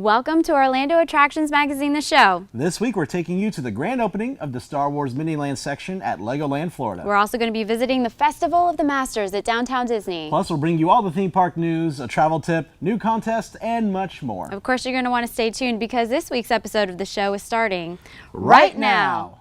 Welcome to Orlando Attractions Magazine, the show. This week we're taking you to the grand opening of the Star Wars Miniland section at Legoland, Florida. We're also going to be visiting the Festival of the Masters at Downtown Disney. Plus we'll bring you all the theme park news, a travel tip, new contests, and much more. Of course, you're going to want to stay tuned because this week's episode of the show is starting right now.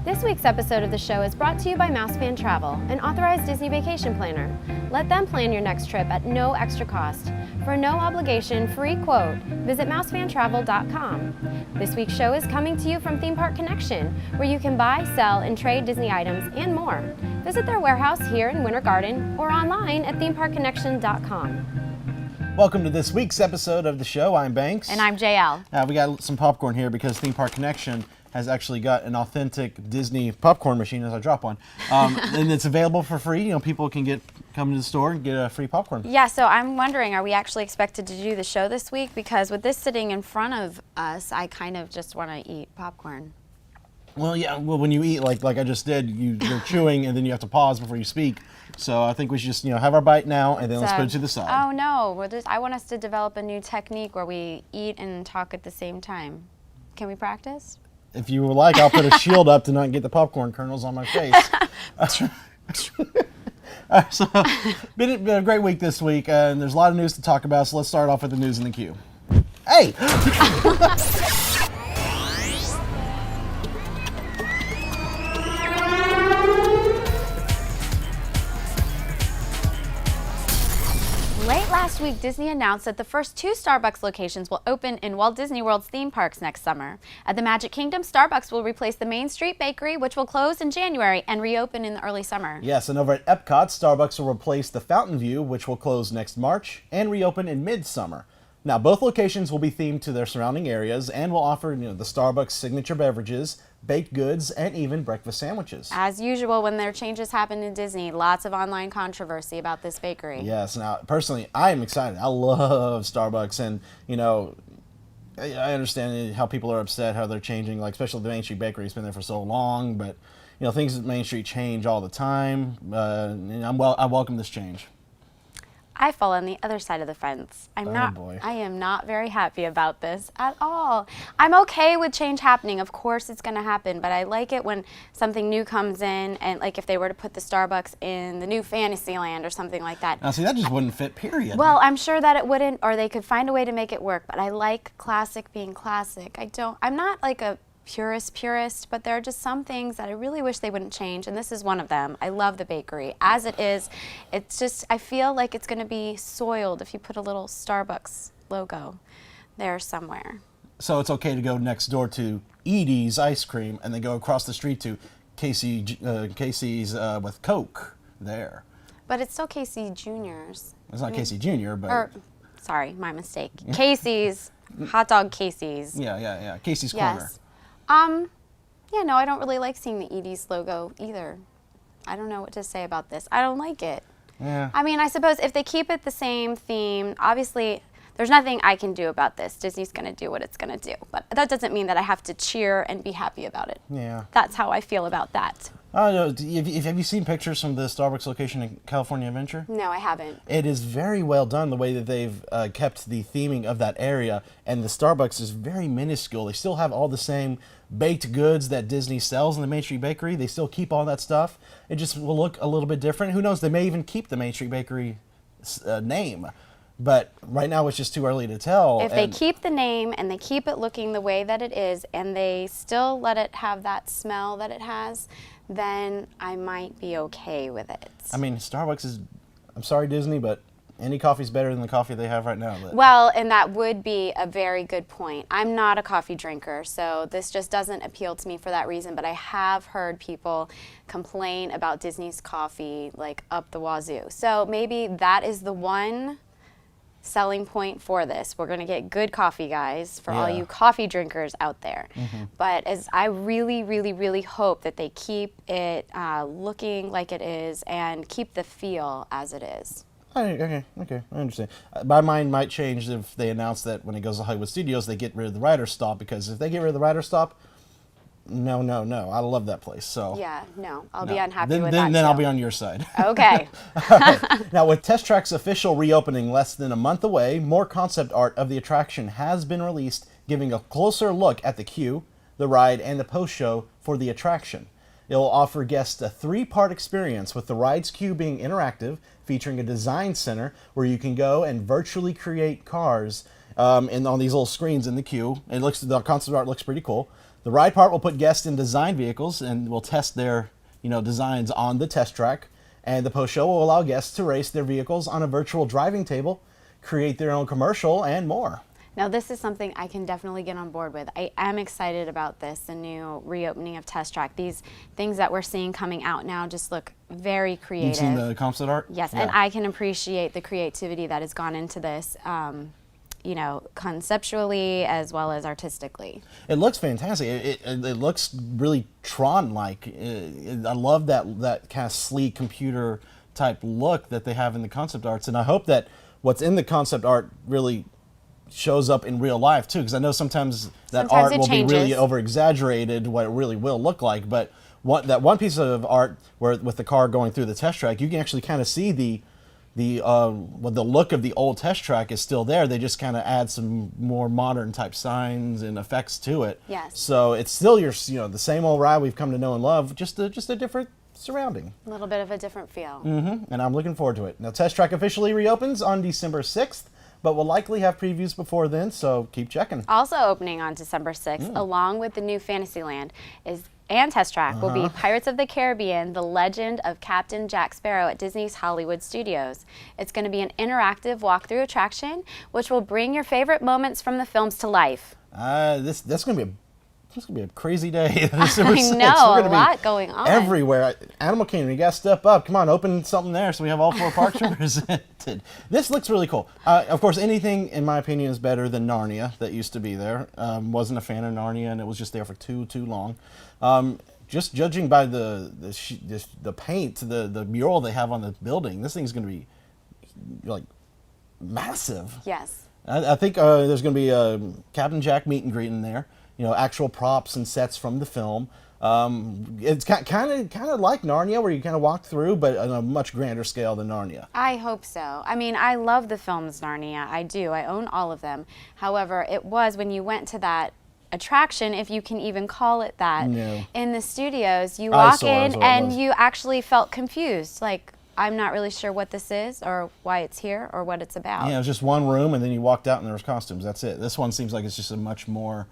This week's episode of the show is brought to you by Mousefan Travel, an authorized Disney vacation planner. Let them plan your next trip at no extra cost. For no obligation, free quote, visit mousefantravel.com. This week's show is coming to you from Theme Park Connection, where you can buy, sell, and trade Disney items and more. Visit their warehouse here in Winter Garden or online at themeparkconnection.com. Welcome to this week's episode of the show. I'm Banks. And I'm JL. We got some popcorn here because Theme Park Connection has actually got an authentic Disney popcorn machine, as I drop one, and it's available for free. You know, people can come to the store and get a free popcorn. Yeah, so I'm wondering, are we actually expected to do the show this week? Because with this sitting in front of us, I kind of just want to eat popcorn. Well, yeah. Well, when you eat like I just did, you're chewing and then you have to pause before you speak. So I think we should just have our bite now and then let's put it to the side. Oh no, I want us to develop a new technique where we eat and talk at the same time. Can we practice? If you would like, I'll put a shield up to not get the popcorn kernels on my face. So, been a great week this week, and there's a lot of news to talk about, so let's start off with the news in the queue. Hey! Late last week, Disney announced that the first 2 Starbucks locations will open in Walt Disney World's theme parks next summer. At the Magic Kingdom, Starbucks will replace the Main Street Bakery, which will close in January and reopen in the early summer. Yes, and over at Epcot, Starbucks will replace the Fountain View, which will close next March, and reopen in mid-summer. Now, both locations will be themed to their surrounding areas and will offer the Starbucks signature beverages, baked goods, and even breakfast sandwiches. As usual, when their changes happen in Disney, lots of online controversy about this bakery. Yes, now, personally, I am excited. I love Starbucks, and, I understand how people are upset, how they're changing, like, especially the Main Street Bakery has been there for so long, but, things at Main Street change all the time, and I welcome this change. I fall on the other side of the fence. I am not very happy about this at all. I'm okay with change happening. Of course it's going to happen, but I like it when something new comes in, and like if they were to put the Starbucks in the new Fantasyland or something like that. Now see, that just wouldn't fit, period. Well, I'm sure that it wouldn't, or they could find a way to make it work, but I like classic being classic. I'm not like a purist, but there are just some things that I really wish they wouldn't change, and this is one of them. I love the bakery. As it is, it's just, I feel like it's going to be soiled if you put a little Starbucks logo there somewhere. So it's okay to go next door to Edie's Ice Cream and then go across the street to Casey's with Coke there. But it's still Casey Jr.'s. It's not Casey Jr., but... Sorry, my mistake. Casey's, hot dog Casey's. Yeah. Casey's yes. Corner. Yeah, no, I don't really like seeing the Edie's logo either. I don't know what to say about this. I don't like it. Yeah. I mean, I suppose if they keep it the same theme, obviously there's nothing I can do about this. Disney's going to do what it's going to do. But that doesn't mean that I have to cheer and be happy about it. Yeah. That's how I feel about that. Have you seen pictures from the Starbucks location in California Adventure? No, I haven't. It is very well done, the way that they've kept the theming of that area. And the Starbucks is very minuscule. They still have all the same baked goods that Disney sells in the Main Street Bakery. They still keep all that stuff. It just will look a little bit different. Who knows? They may even keep the Main Street Bakery name. But right now it's just too early to tell. If they keep the name and they keep it looking the way that it is and they still let it have that smell that it has, then I might be okay with it. I mean, Starbucks is, I'm sorry Disney, but any coffee's better than the coffee they have right now. Well, and that would be a very good point. I'm not a coffee drinker, so this just doesn't appeal to me for that reason, but I have heard people complain about Disney's coffee like up the wazoo. So maybe that is the one selling point for this. We're going to get good coffee, guys, for all Yeah. you coffee drinkers out there. But as I really, really, really hope that they keep it looking like it is and keep the feel as it is. Okay, I understand. My mind might change if they announce that when it goes to Hollywood Studios, they get rid of the writer's stop, because if they get rid of the writer's stop, no. I love that place. So Yeah, no, I'll no. be unhappy then, with then, that Then I'll too. be on your side. Okay. Now, with Test Track's official reopening less than a month away, more concept art of the attraction has been released, giving a closer look at the queue, the ride, and the post-show for the attraction. It will offer guests a 3-part experience, with the ride's queue being interactive, featuring a design center where you can go and virtually create cars and on these little screens in the queue. The concept art looks pretty cool. The ride part will put guests in design vehicles and will test their designs on the test track. And the post show will allow guests to race their vehicles on a virtual driving table, create their own commercial, and more. Now, this is something I can definitely get on board with. I am excited about this, the new reopening of Test Track. These things that we're seeing coming out now just look very creative. You've seen the concept art? Yes, Yeah. And I can appreciate the creativity that has gone into this, conceptually as well as artistically. It looks fantastic. It looks really Tron-like. I love that kind of sleek computer type look that they have in the concept arts, and I hope that what's in the concept art really shows up in real life too, because I know sometimes art it will changes. be really over-exaggerated what it really will look like, but that one piece of art where with the car going through the test track, you can actually kind of see the look of the old test track is still there. They just kind of add some more modern type signs and effects to it. Yes. So it's still the same old ride we've come to know and love, just a different surrounding. A little bit of a different feel. And I'm looking forward to it. Now, Test Track officially reopens on December 6th, but we'll likely have previews before then, so keep checking. Also opening on December 6th, along with the new Fantasyland, and Test Track will be Pirates of the Caribbean, The Legend of Captain Jack Sparrow at Disney's Hollywood Studios. It's going to be an interactive walkthrough attraction, which will bring your favorite moments from the films to life. That's going to be a crazy day. I know, a lot going on. Everywhere. Animal Kingdom, you got to step up. Come on, open something there so we have all 4 parks represented. This looks really cool. Of course, anything, in my opinion, is better than Narnia that used to be there. Wasn't a fan of Narnia, and it was just there for too long. Just judging by the paint, the mural they have on the building, this thing's going to be like massive. Yes. I think there's going to be a Captain Jack meet and greet in there. Actual props and sets from the film. It's kind of like Narnia, where you kind of walk through, but on a much grander scale than Narnia. I hope so. I mean, I love the films Narnia. I do. I own all of them. However, it was when you went to that attraction, if you can even call it that, in the studios, you walk in and you actually felt confused. Like, I'm not really sure what this is or why it's here or what it's about. Yeah, it was just one room, and then you walked out and there was costumes. That's it. This one seems like it's just a much more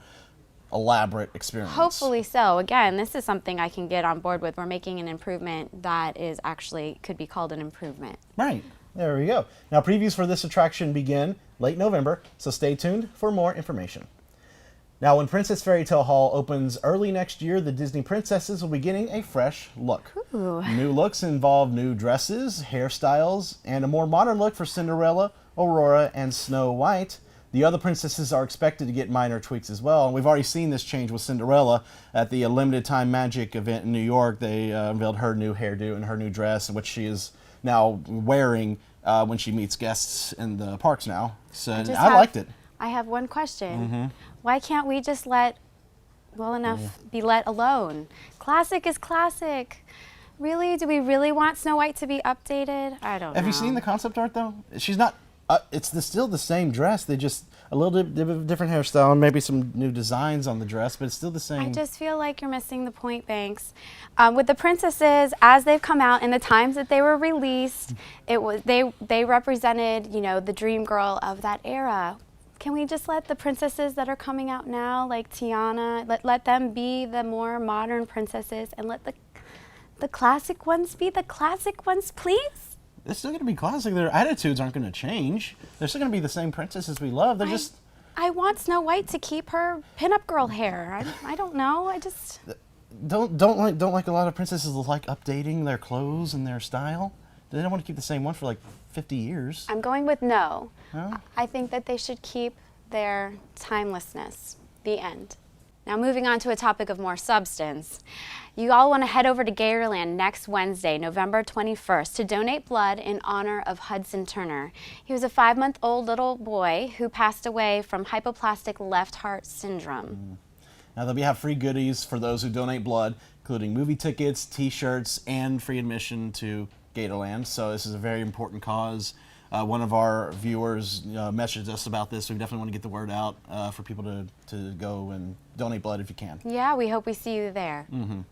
elaborate experience. Hopefully so. Again, this is something I can get on board with. We're making an improvement that is actually could be called an improvement. Right. There we go. Now, previews for this attraction begin late November, so stay tuned for more information. Now, when Princess Fairy Tale Hall opens early next year, the Disney princesses will be getting a fresh look. Ooh. New looks involve new dresses, hairstyles, and a more modern look for Cinderella, Aurora, and Snow White. The other princesses are expected to get minor tweaks as well. And we've already seen this change with Cinderella at the Limited Time Magic event in New York. They unveiled her new hairdo and her new dress, which she is now wearing when she meets guests in the parks now. So I liked it. I have one question. Why can't we just be let alone? Classic is classic. Really? Do we really want Snow White to be updated? I don't know. Have you seen the concept art, though? She's not... it's still the same dress. They just a little bit different hairstyle and maybe some new designs on the dress, but it's still the same. I just feel like you're missing the point, Banks. With the princesses, as they've come out in the times that they were released, they represented, the dream girl of that era. Can we just let the princesses that are coming out now, like Tiana, let them be the more modern princesses, and let the classic ones be the classic ones, please? They're still going to be classic. Their attitudes aren't going to change. They're still going to be the same princesses we love. I want Snow White to keep her pinup girl hair. I don't know. I just don't like a lot of princesses like updating their clothes and their style. They don't want to keep the same one for like 50 years. I'm going with no. Huh? I think that they should keep their timelessness. The end. Now moving on to a topic of more substance. You all want to head over to Gatorland next Wednesday, November 21st, to donate blood in honor of Hudson Turner. He was a 5-month-old little boy who passed away from hypoplastic left heart syndrome. Now they'll have free goodies for those who donate blood, including movie tickets, t-shirts, and free admission to Gatorland. So this is a very important cause. One of our viewers messaged us about this, so we definitely want to get the word out for people to go and donate blood if you can. Yeah, we hope we see you there.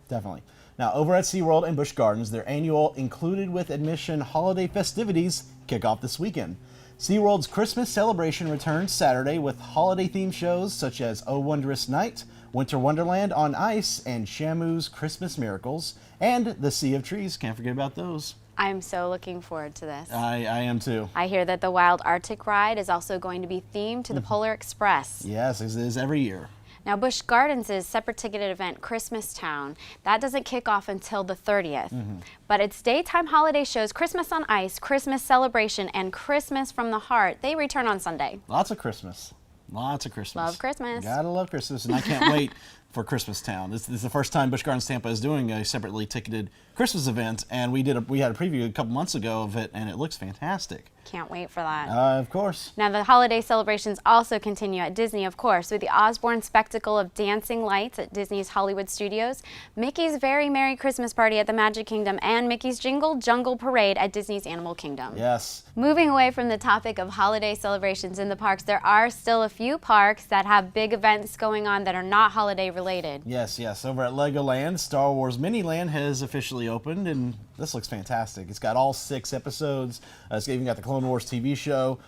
Definitely. Now, over at SeaWorld and Busch Gardens, their annual included with admission holiday festivities kick off this weekend. SeaWorld's Christmas celebration returns Saturday with holiday-themed shows such as Oh Wondrous Night, Winter Wonderland on Ice, and Shamu's Christmas Miracles, and the Sea of Trees. Can't forget about those. I'm so looking forward to this. I am too. I hear that the Wild Arctic ride is also going to be themed to the Polar Express. Yes, it is every year. Now, Busch Gardens' separate ticketed event, Christmas Town, that doesn't kick off until the 30th. But its daytime holiday shows, Christmas on Ice, Christmas Celebration, and Christmas from the Heart, they return on Sunday. Lots of Christmas. Lots of Christmas. Love Christmas. Gotta love Christmas, and I can't wait for Christmas Town. This is the first time Busch Gardens Tampa is doing a separately ticketed Christmas event, and we had a preview a couple months ago of it, and it looks fantastic. Can't wait for that. Of course. Now, the holiday celebrations also continue at Disney, of course, with the Osborne spectacle of dancing lights at Disney's Hollywood Studios, Mickey's Very Merry Christmas Party at the Magic Kingdom, and Mickey's Jingle Jungle Parade at Disney's Animal Kingdom. Yes. Moving away from the topic of holiday celebrations in the parks, there are still a few parks that have big events going on that are not holiday related. Yes. Over at Legoland, Star Wars Miniland has officially opened, and this looks fantastic. It's got all 6 episodes. It's even got the Clone Wars TV show.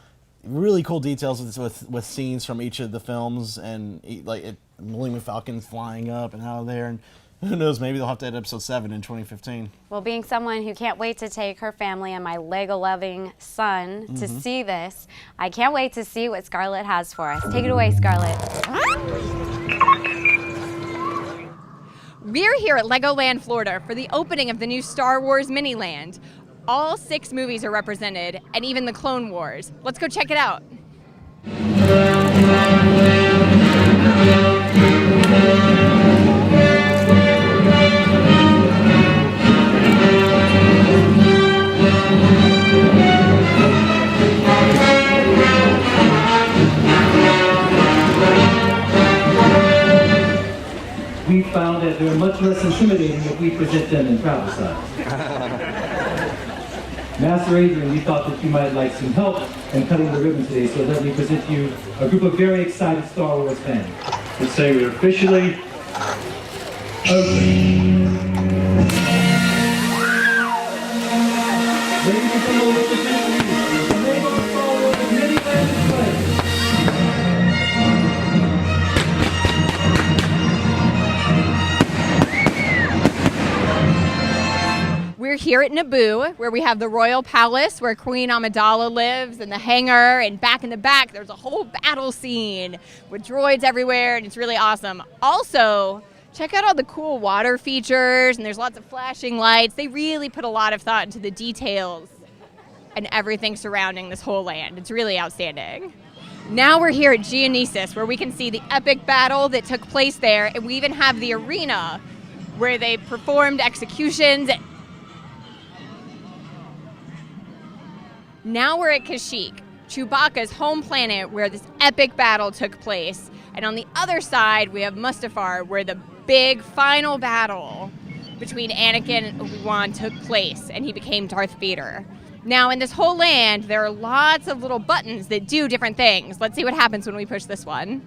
Really cool details with scenes from each of the films, and Millennium Falcon's flying up and out of there, and who knows, maybe they'll have to add episode 7 in 2015. Well, being someone who can't wait to take her family and my Lego-loving son to see this, I can't wait to see what Scarlett has for us. Take it away, Scarlett. We're here at Legoland, Florida for the opening of the new Star Wars Miniland. All 6 movies are represented, and even the Clone Wars. Let's go check it out. We found that they're much less intimidating if we present them in travel size. Master Adrian, we thought that you might like some help in cutting the ribbon today, so let me present you a group of very excited Star Wars fans. Let's say we're officially open. Ladies and gentlemen, with the Lego Star Wars Miniland display. We're here at Naboo, where we have the Royal Palace, where Queen Amidala lives, and the hangar, and back in the back, there's a whole battle scene with droids everywhere, and it's really awesome. Also, check out all the cool water features, and there's lots of flashing lights. They really put a lot of thought into the details and everything surrounding this whole land. It's really outstanding. Now we're here at Geonesis, where we can see the epic battle that took place there, and we even have the arena where they performed executions. Now we're at Kashyyyk, Chewbacca's home planet, where this epic battle took place. And on the other side, we have Mustafar, where the big final battle between Anakin and Obi-Wan took place, and he became Darth Vader. Now, in this whole land, there are lots of little buttons that do different things. Let's see what happens when we push this one.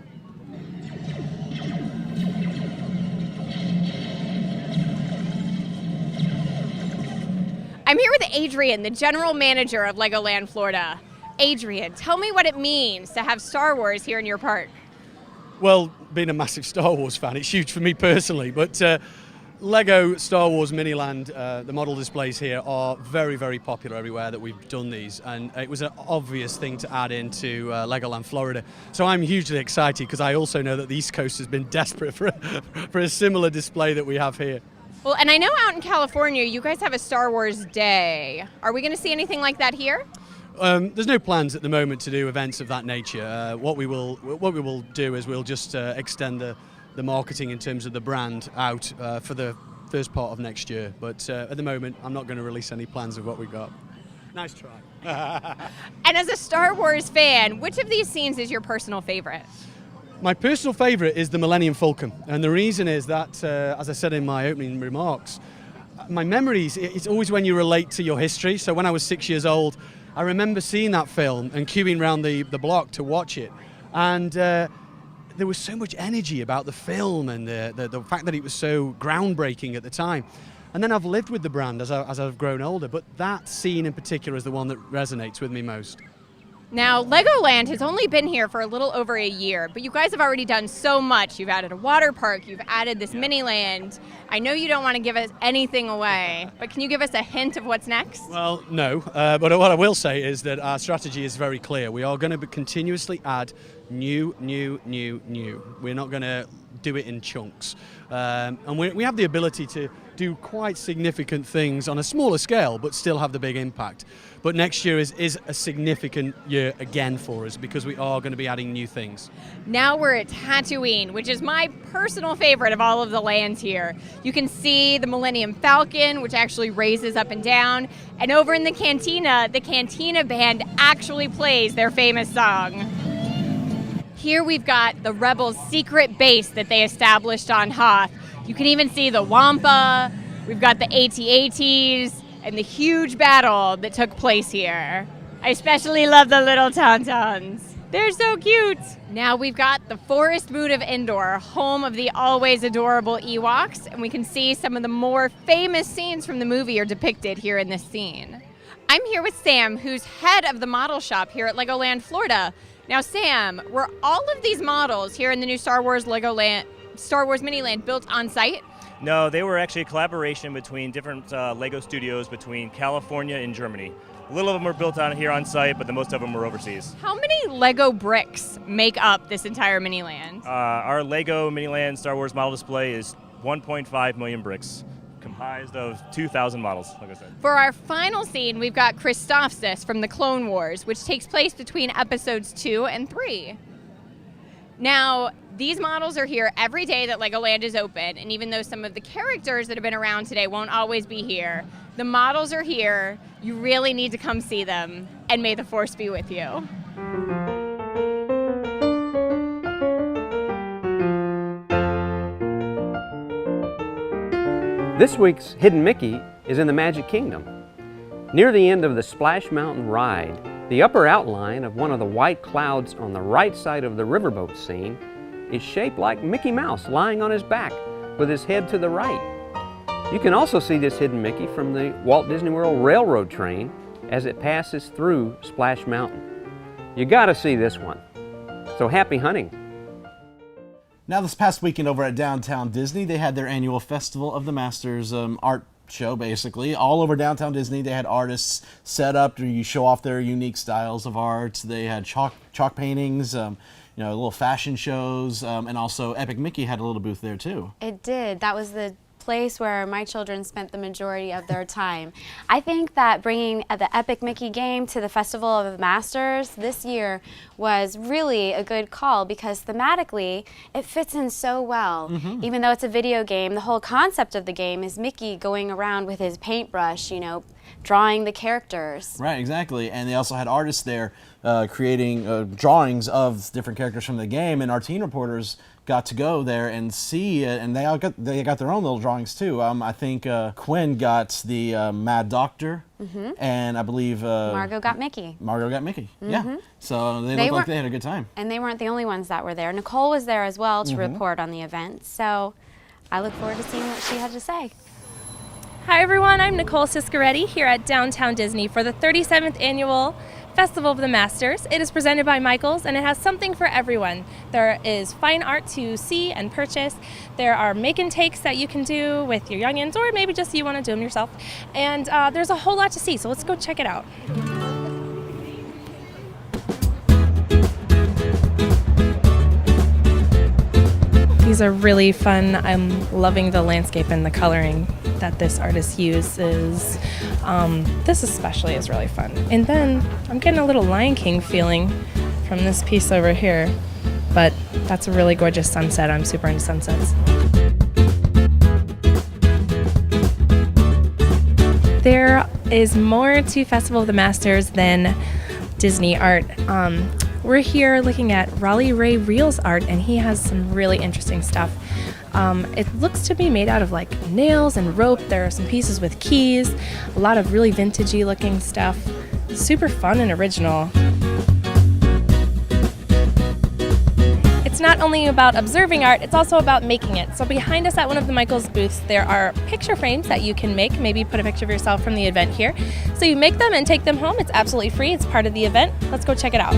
I'm here with Adrian, the general manager of Legoland, Florida. Adrian, tell me what it means to have Star Wars here in your park. Well, being a massive Star Wars fan, it's huge for me personally, but Lego Star Wars Miniland, the model displays here are very, very popular everywhere that we've done these, and it was an obvious thing to add into Legoland, Florida. So I'm hugely excited because I also know that the East Coast has been desperate for a similar display that we have here. Well, and I know out in California, you guys have a Star Wars Day. Are we going to see anything like that here? There's no plans at the moment to do events of that nature. What we will do is we'll just extend the marketing in terms of the brand out for the first part of next year. But at the moment, I'm not going to release any plans of what we've got. Nice try. And as a Star Wars fan, which of these scenes is your personal favorite? My personal favourite is the Millennium Falcon, and the reason is that, as I said in my opening remarks, my memories, it's always when you relate to your history. So when I was 6 years old, I remember seeing that film and queuing around the block to watch it, and there was so much energy about the film and the fact that it was so groundbreaking at the time. And then I've lived with the brand as I've grown older, but that scene in particular is the one that resonates with me most. Now, Legoland has only been here for a little over a year, but you guys have already done so much. You've added a water park, you've added this Miniland. I know you don't want to give us anything away, but can you give us a hint of what's next? Well, no, but what I will say is that our strategy is very clear. We are going to continuously add new. We're not going to do it in chunks. And we have the ability to do quite significant things on a smaller scale, but still have the big impact. But next year is a significant year again for us because we are going to be adding new things. Now we're at Tatooine, which is my personal favorite of all of the lands here. You can see the Millennium Falcon, which actually raises up and down. And over in the Cantina band actually plays their famous song. Here we've got the Rebels' secret base that they established on Hoth. You can even see the Wampa. We've got the AT-ATs and the huge battle that took place here. I especially love the little Tauntauns. They're so cute. Now we've got the Forest Moon of Endor, home of the always adorable Ewoks, and we can see some of the more famous scenes from the movie are depicted here in this scene. I'm here with Sam, who's head of the model shop here at Legoland, Florida. Now, Sam, were all of these models here in the new Star Wars Miniland built on site? No, they were actually a collaboration between different Lego studios between California and Germany. A little of them were built here on site, but the most of them were overseas. How many Lego bricks make up this entire Miniland? Our Lego Miniland Star Wars model display is 1.5 million bricks, comprised of 2,000 models, like I said. For our final scene, we've got Christophsis from the Clone Wars, which takes place between episodes 2 and 3. Now, these models are here every day that Legoland is open, and even though some of the characters that have been around today won't always be here, the models are here. You really need to come see them, and may the Force be with you. This week's Hidden Mickey is in the Magic Kingdom. Near the end of the Splash Mountain ride, the upper outline of one of the white clouds on the right side of the riverboat scene is shaped like Mickey Mouse lying on his back with his head to the right. You can also see this hidden Mickey from the Walt Disney World Railroad train as it passes through Splash Mountain. You gotta see this one. So happy hunting. Now, this past weekend over at Downtown Disney, they had their annual Festival of the Masters art show, basically. All over Downtown Disney, they had artists set up to show off their unique styles of art. They had chalk paintings, little fashion shows, and also Epic Mickey had a little booth there, too. It did. That was the place where my children spent the majority of their time. I think that bringing the Epic Mickey game to the Festival of the Masters this year was really a good call because thematically it fits in so well. Mm-hmm. Even though it's a video game, the whole concept of the game is Mickey going around with his paintbrush, drawing the characters. Right, exactly. And they also had artists there creating drawings of different characters from the game, and our teen reporters got to go there and see it, and they got their own little drawings too. I think Quinn got the Mad Doctor, mm-hmm. and I believe Margot got Mickey. Mm-hmm. Yeah. So they looked like they had a good time. And they weren't the only ones that were there. Nicole was there as well to mm-hmm. report on the event. So I look forward to seeing what she had to say. Hi everyone, I'm Nicole Ciscaretti here at Downtown Disney for the 37th Annual Festival of the Masters. It is presented by Michaels and it has something for everyone. There is fine art to see and purchase. There are make and takes that you can do with your youngins, or maybe just you want to do them yourself. And there's a whole lot to see, so let's go check it out. These are really fun. I'm loving the landscape and the coloring that this artist uses. This especially is really fun. And then I'm getting a little Lion King feeling from this piece over here. But that's a really gorgeous sunset. I'm super into sunsets. There is more to Festival of the Masters than Disney art. We're here looking at Raleigh Ray Reels art, and he has some really interesting stuff. It looks to be made out of like nails and rope. There are some pieces with keys, a lot of really vintagey looking stuff. Super fun and original. It's not only about observing art, it's also about making it. So behind us at one of the Michaels booths, there are picture frames that you can make. Maybe put a picture of yourself from the event here. So you make them and take them home. It's absolutely free. It's part of the event. Let's go check it out.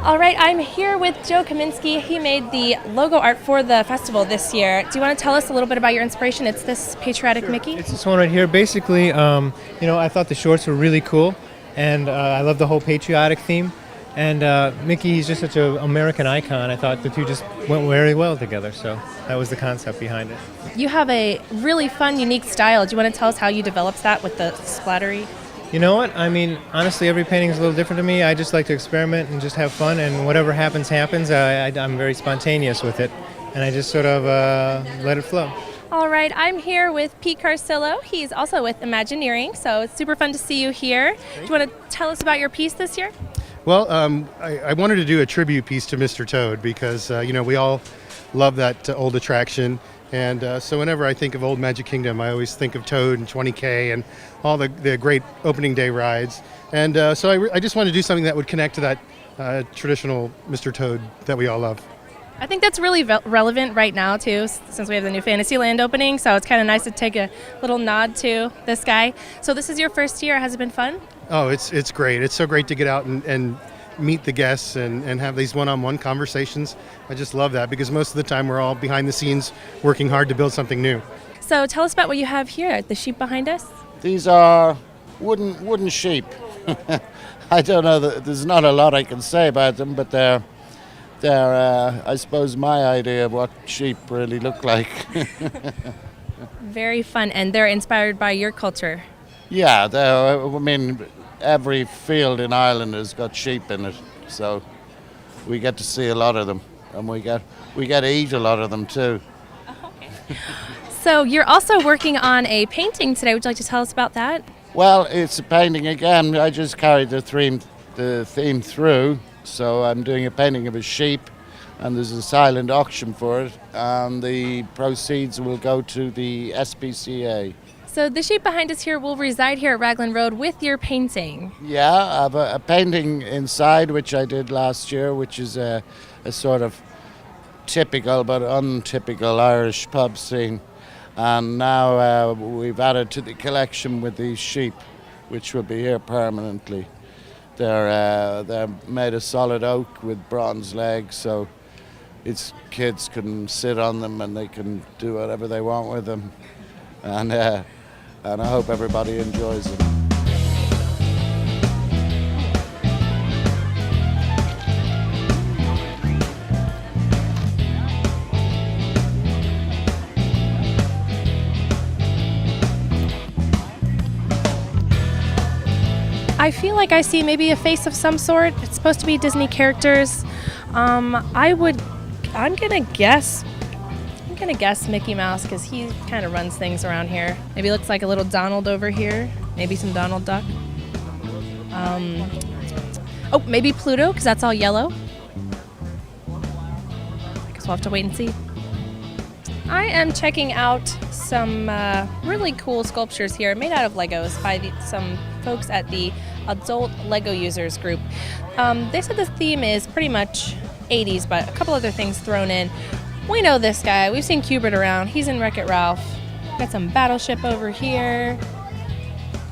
All right, I'm here with Joe Kaminsky. He made the logo art for the festival this year. Do you want to tell us a little bit about your inspiration? It's this patriotic Mickey? It's this one right here. Basically, I thought the shorts were really cool, and I love the whole patriotic theme. And Mickey, he's just such an American icon. I thought the two just went very well together, so that was the concept behind it. You have a really fun, unique style. Do you want to tell us how you developed that with the splattery? You know what? I mean, honestly, every painting is a little different to me. I just like to experiment and just have fun, and whatever happens, happens. I'm very spontaneous with it, and I just sort of let it flow. All right, I'm here with Pete Carcillo. He's also with Imagineering, so it's super fun to see you here. Do you want to tell us about your piece this year? Well, I wanted to do a tribute piece to Mr. Toad because, we all love that old attraction. And so whenever I think of Old Magic Kingdom, I always think of Toad and 20K and all the great opening day rides. And so I just wanted to do something that would connect to that traditional Mr. Toad that we all love. I think that's really relevant right now, too, since we have the new Fantasyland opening. So it's kind of nice to take a little nod to this guy. So this is your first year. Has it been fun? Oh, it's great. It's so great to get out and meet the guests and have these one-on-one conversations. I just love that because most of the time we're all behind the scenes working hard to build something new. So tell us about what you have here, the sheep behind us. These are wooden sheep. I don't know, there's not a lot I can say about them, but they're I suppose my idea of what sheep really look like. Very fun, and they're inspired by your culture. Yeah, every field in Ireland has got sheep in it, so we get to see a lot of them, and we get to eat a lot of them too. Okay. So you're also working on a painting today. Would you like to tell us about that? Well, it's a painting again. I just carried the theme through, so I'm doing a painting of a sheep, and there's a silent auction for it, and the proceeds will go to the SPCA. So the sheep behind us here will reside here at Raglan Road with your painting. Yeah, I have a painting inside which I did last year, which is a sort of typical but untypical Irish pub scene. And now we've added to the collection with these sheep, which will be here permanently. They're made of solid oak with bronze legs, so kids can sit on them and they can do whatever they want with them. And I hope everybody enjoys it. I feel like I see maybe a face of some sort. It's supposed to be Disney characters. I'm gonna guess Mickey Mouse because he kind of runs things around here. Maybe looks like a little Donald over here. Maybe some Donald Duck. Maybe Pluto because that's all yellow. I guess we'll have to wait and see. I am checking out some really cool sculptures here made out of Legos by some folks at the Adult Lego Users group. They said the theme is pretty much 80s, but a couple other things thrown in. We know this guy. We've seen Cubert around. He's in Wreck-It Ralph. Got some Battleship over here.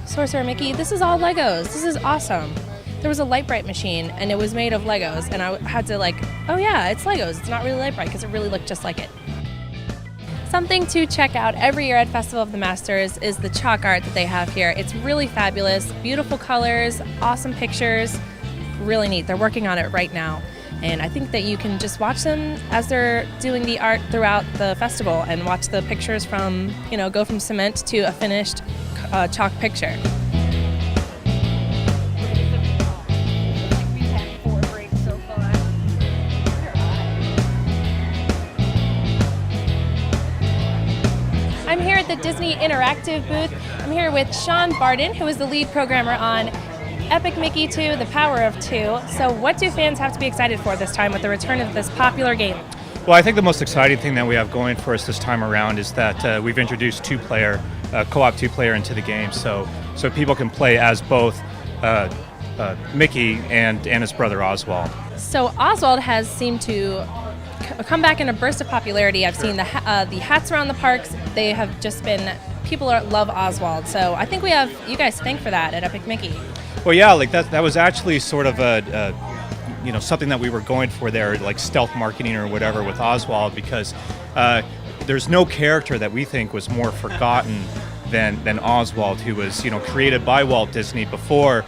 Sorcerer Mickey. This is all Legos. This is awesome. There was a Light-Brite machine, and it was made of Legos, and I had to oh yeah, it's Legos. It's not really Light-Brite because it really looked just like it. Something to check out every year at Festival of the Masters is the chalk art that they have here. It's really fabulous, beautiful colors, awesome pictures, really neat. They're working on it right now. And I think that you can just watch them as they're doing the art throughout the festival and watch the pictures from, go from cement to a finished chalk picture. I'm here at the Disney Interactive booth. I'm here with Sean Barden, who is the lead programmer on Epic Mickey 2, The Power of Two. So what do fans have to be excited for this time with the return of this popular game? Well, I think the most exciting thing that we have going for us this time around is that we've introduced co-op two-player into the game, so people can play as both Mickey and his brother Oswald. So Oswald has seemed to come back in a burst of popularity. I've seen the hats around the parks. They have just been, people love Oswald. So I think we have you guys to thank for that at Epic Mickey. Well, yeah, like that was actually sort of something that we were going for there, like stealth marketing or whatever with Oswald, because there's no character that we think was more forgotten than Oswald, who was created by Walt Disney before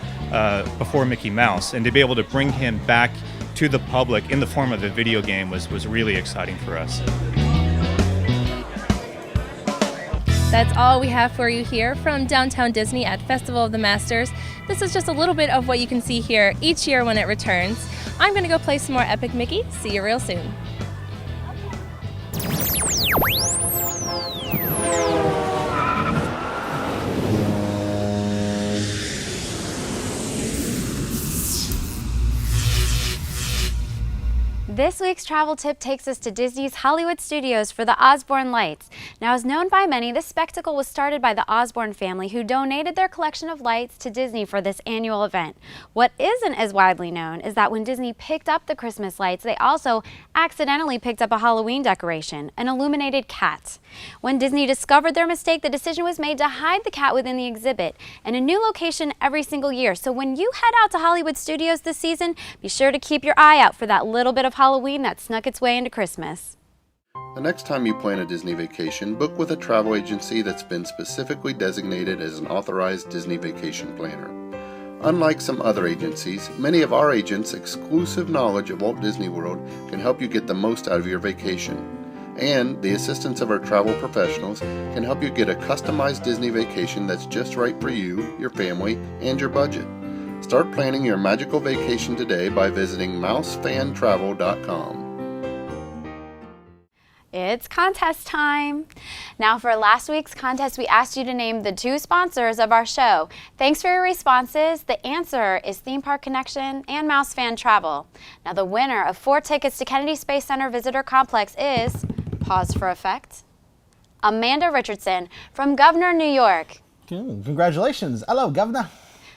Mickey Mouse, and to be able to bring him back to the public in the form of a video game was really exciting for us. That's all we have for you here from Downtown Disney at Festival of the Masters. This is just a little bit of what you can see here each year when it returns. I'm going to go play some more Epic Mickey. See you real soon. This week's travel tip takes us to Disney's Hollywood Studios for the Osborne Lights. Now, as known by many, this spectacle was started by the Osborne family, who donated their collection of lights to Disney for this annual event. What isn't as widely known is that when Disney picked up the Christmas lights, they also accidentally picked up a Halloween decoration, an illuminated cat. When Disney discovered their mistake, the decision was made to hide the cat within the exhibit in a new location every single year. So when you head out to Hollywood Studios this season, be sure to keep your eye out for that little bit of Halloween that snuck its way into Christmas. The next time you plan a Disney vacation, book with a travel agency that's been specifically designated as an authorized Disney vacation planner. Unlike some other agencies, many of our agents' exclusive knowledge of Walt Disney World can help you get the most out of your vacation. And the assistance of our travel professionals can help you get a customized Disney vacation that's just right for you, your family, and your budget. Start planning your magical vacation today by visiting mousefantravel.com. It's contest time. Now, for last week's contest, we asked you to name the 2 sponsors of our show. Thanks for your responses. The answer is Theme Park Connection and Mouse Fan Travel. Now, the winner of 4 tickets to Kennedy Space Center Visitor Complex is, pause for effect, Amanda Richardson from Governor, New York. Congratulations. Hello, Governor.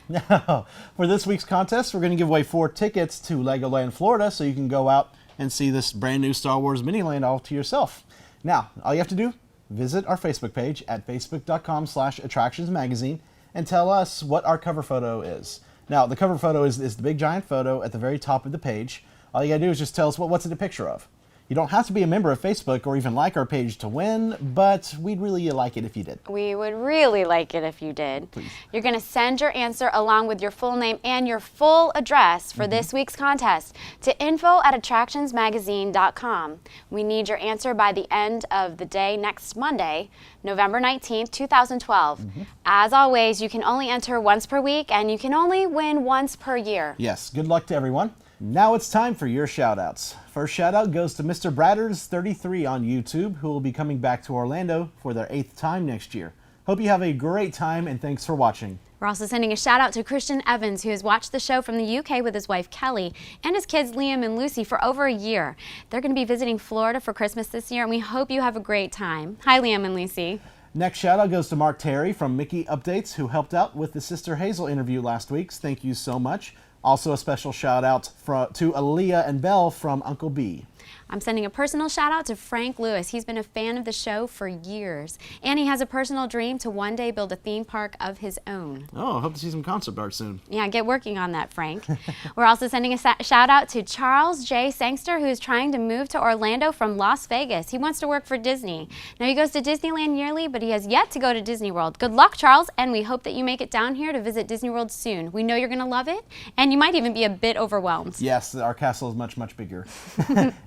Now, for this week's contest, we're going to give away 4 tickets to Legoland, Florida, so you can go out and see this brand new Star Wars Miniland all to yourself. Now, all you have to do, visit our Facebook page at facebook.com/attractionsmagazine and tell us what our cover photo is. Now, the cover photo is the big giant photo at the very top of the page. All you gotta do is just tell us what's it a picture of. You don't have to be a member of Facebook or even like our page to win, but we'd really like it if you did. We would really like it if you did. Please. You're going to send your answer along with your full name and your full address for this week's contest to info@attractionsmagazine.com. We need your answer by the end of the day next Monday, November 19th, 2012. As always, you can only enter once per week and you can only win once per year. Yes, good luck to everyone. Now it's time for your shout-outs. First shout-out goes to Mr. Bradders33 on YouTube, who will be coming back to Orlando for their 8th time next year. Hope you have a great time, and thanks for watching. We're also sending a shout-out to Christian Evans, who has watched the show from the UK with his wife Kelly and his kids Liam and Lucy for over a year. They're going to be visiting Florida for Christmas this year, and we hope you have a great time. Hi, Liam and Lucy. Next shout-out goes to Mark Terry from Mickey Updates, who helped out with the Sister Hazel interview last week. Thank you so much. Also a special shout out to Aaliyah and Belle from Uncle B. I'm sending a personal shout out to Frank Lewis. He's been a fan of the show for years, and he has a personal dream to one day build a theme park of his own. Oh, I hope to see some concept art soon. Yeah, get working on that, Frank. We're also sending a shout out to Charles J. Sangster, who's trying to move to Orlando from Las Vegas. He wants to work for Disney. Now, he goes to Disneyland yearly, but he has yet to go to Disney World. Good luck, Charles, and we hope that you make it down here to visit Disney World soon. We know you're going to love it, and you might even be a bit overwhelmed. Yes, our castle is much, much bigger.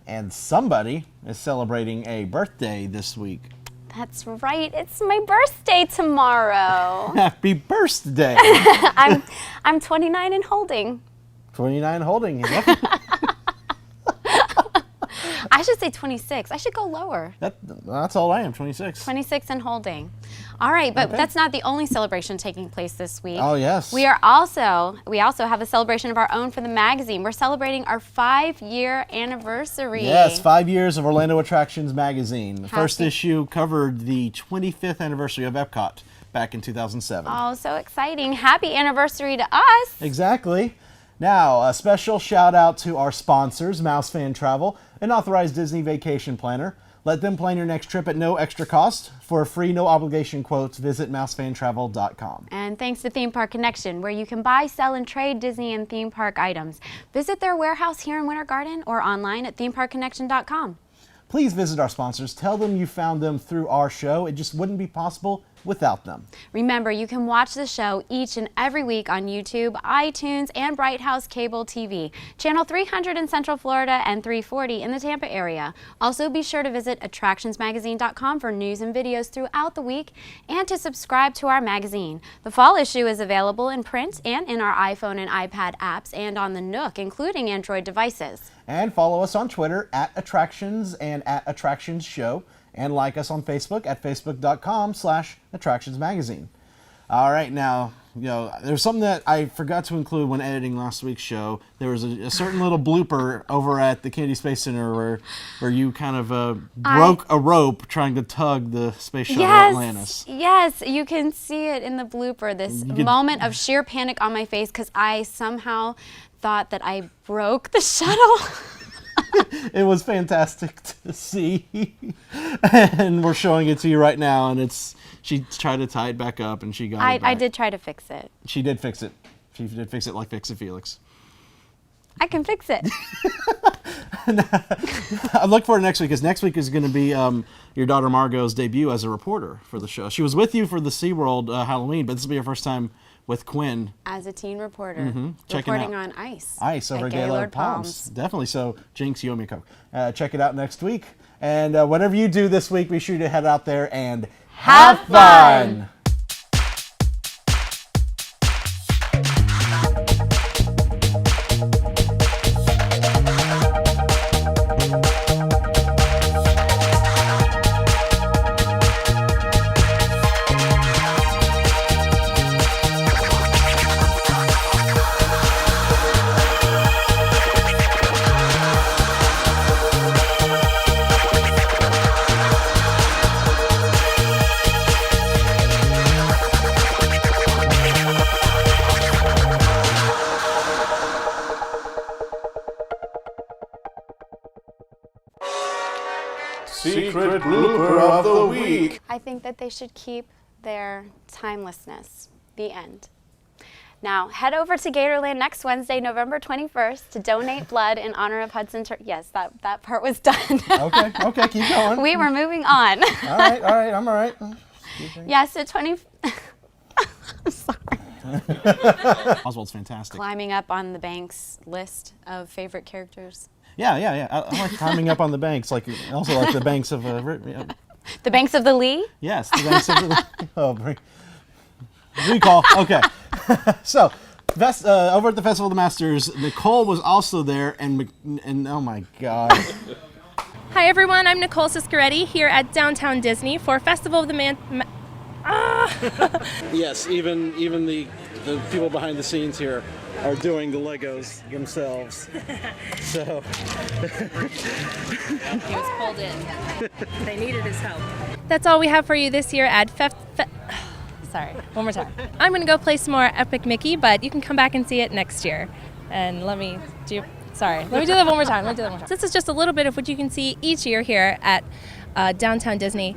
And somebody is celebrating a birthday this week. That's right. It's my birthday tomorrow. Happy birthday. I'm 29 and holding. 29 holding. Yep. I should say 26. I should go lower. That's all I am, 26. 26 and holding. All right, but Okay. that's not the only celebration taking place this week. Oh, yes. We also have a celebration of our own for the magazine. We're celebrating our 5-year anniversary. Yes, 5 years of Orlando Attractions magazine. The first Happy- issue covered the 25th anniversary of Epcot back in 2007. Oh, so exciting. Happy anniversary to us. Exactly. Now, a special shout out to our sponsors, Mouse Fan Travel, an authorized Disney vacation planner. Let them plan your next trip at no extra cost. For a free, no obligation quotes, visit mousefantravel.com. And thanks to Theme Park Connection, where you can buy, sell, and trade Disney and theme park items. Visit their warehouse here in Winter Garden or online at themeparkconnection.com. Please visit our sponsors. Tell them you found them through our show. It just wouldn't be possible without them. Remember, you can watch the show each and every week on YouTube, iTunes, and Bright House Cable TV, channel 300 in Central Florida and 340 in the Tampa area. Also, be sure to visit attractionsmagazine.com for news and videos throughout the week and to subscribe to our magazine. The fall issue is available in print and in our iPhone and iPad apps and on the Nook, including Android devices. And follow us on Twitter at Attractions and at Attractions Show. And like us on Facebook at facebook.com/attractionsmagazine. All right, now, there's something that I forgot to include when editing last week's show. There was a certain little blooper over at the Kennedy Space Center where you kind of broke a rope trying to tug the space shuttle Atlantis. Yes, you can see it in the blooper, this moment of sheer panic on my face because I somehow thought that I broke the shuttle. It was fantastic to see, and we're showing it to you right now. And she tried to tie it back up, and she got it back. I did try to fix it. She did fix it. She did fix it like Fix It Felix. I can fix it. I look forward to next week, because next week is going to be your daughter Margot's debut as a reporter for the show. She was with you for the SeaWorld Halloween, but this will be her first time with Quinn. As a teen reporter, out reporting on ice. Ice over at Gaylord Palms. Definitely. So, Jinx, you owe me a Coke. Check it out next week. And whatever you do this week, be sure to head out there and have fun. Secret blooper of the week. I think that they should keep their timelessness. The end. Now, head over to Gatorland next Wednesday, November 21st, to donate blood in honor of Hudson Turkey. Yes, that part was done. Okay, keep going. We were moving on. All right, I'm all right. Yes, so I'm sorry. Oswald's fantastic. Climbing up on the Banks list of favorite characters. Yeah. I like climbing up on the banks, also like the banks of The Banks of the Lee? Yes, the banks of the recall. Okay. So, over at the Festival of the Masters, Nicole was also there, and oh my God. Hi everyone, I'm Nicole Siscaretti here at Downtown Disney for Festival of the Yes, even the people behind the scenes here are doing the Legos themselves. So He was pulled in. They needed his help. That's all we have for you this year at Sorry, one more time. I'm going to go play some more Epic Mickey, but you can come back and see it next year. And let me do Sorry. Let me do that one more time. This is just a little bit of what you can see each year here at Downtown Disney.